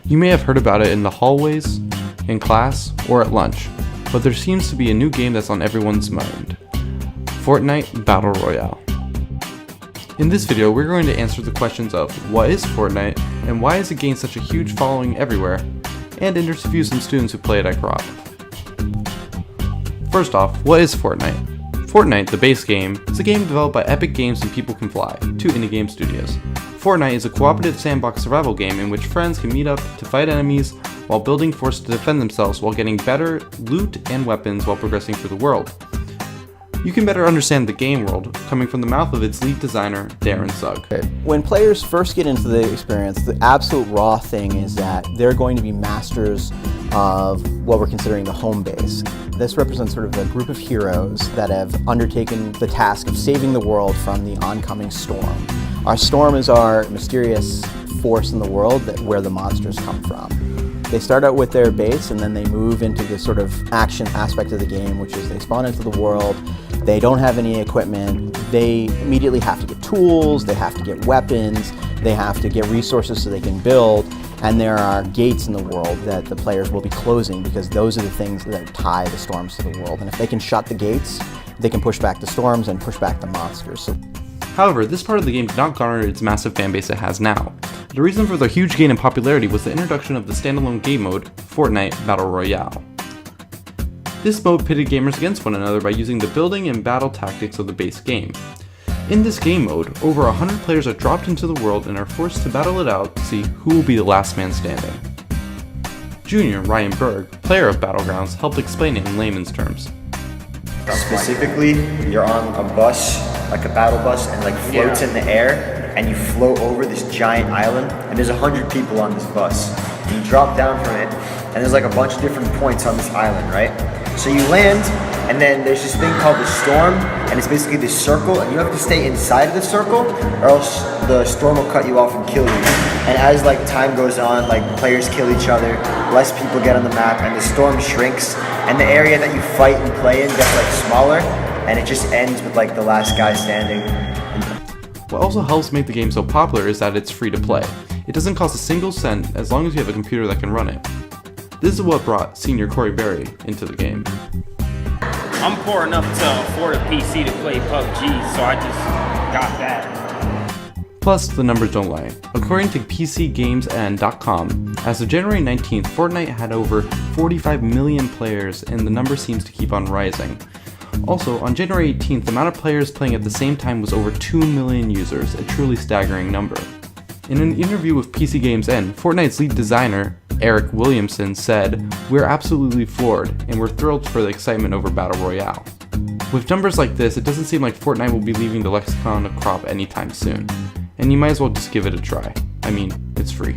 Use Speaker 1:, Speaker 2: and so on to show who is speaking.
Speaker 1: You may have heard about it in the hallways, in class, or at lunch, but there seems to be a new game that's on everyone's mind. Fortnite Battle Royale. In this video, we're going to answer the questions of what is Fortnite, and why has it gained such a huge following everywhere, and interview some students who play it at Co-op. First off, what is Fortnite? Fortnite, the base game, is a game developed by Epic Games and People Can Fly, two indie game studios. Fortnite is a cooperative sandbox survival game in which friends can meet up to fight enemies while building forts to defend themselves while getting better loot and weapons while progressing through the world. You can better understand the game world coming from the mouth of its lead designer, Darren Sugg.
Speaker 2: When players first get into the experience, the absolute raw thing is that they're going to be masters of what we're considering the home base. This represents sort of a group of heroes that have undertaken the task of saving the world from the oncoming storm. Our storm is our mysterious force in the world where the monsters come from. They start out with their base and then they move into the sort of action aspect of the game, which is they spawn into the world. They don't have any equipment. They immediately have to get tools, they have to get weapons, they have to get resources so they can build, and there are gates in the world that the players will be closing because those are the things that tie the storms to the world. And if they can shut the gates, they can push back the storms and push back the monsters.
Speaker 1: However, this part of the game did not garner its massive fanbase it has now. The reason for the huge gain in popularity was the introduction of the standalone game mode, Fortnite Battle Royale. This mode pitted gamers against one another by using the building and battle tactics of the base game. In this game mode, over 100 players are dropped into the world and are forced to battle it out to see who will be the last man standing. Junior Ryan Berg, player of Battlegrounds, helped explain it in layman's terms.
Speaker 3: Specifically, you're on a bus, like a battle bus, and like floats in the air, and you float over this giant island, and there's 100 people on this bus. You drop down from it, and there's like a bunch of different points on this island, right? So you land, and then there's this thing called the storm, and it's basically this circle, and you have to stay inside of the circle, or else the storm will cut you off and kill you. And as like time goes on, like players kill each other, less people get on the map, and the storm shrinks, and the area that you fight and play in gets like smaller, and it just ends with like the last guy standing.
Speaker 1: What also helps make the game so popular is that it's free to play. It doesn't cost a single cent as long as you have a computer that can run it. This is what brought senior Corey Berry into the game.
Speaker 4: I'm poor enough to afford a PC to play PUBG, so I just got that.
Speaker 1: Plus, the numbers don't lie. According to PCGamesN.com, as of January 19th, Fortnite had over 45 million players, and the number seems to keep on rising. Also, on January 18th, the amount of players playing at the same time was over 2 million users, a truly staggering number. In an interview with PCGamesN, Fortnite's lead designer, Eric Williamson, said, "We're absolutely floored, and we're thrilled for the excitement over Battle Royale. With numbers like this, it doesn't seem like Fortnite will be leaving the lexicon of crop anytime soon, and you might as well just give it a try. I mean, it's free."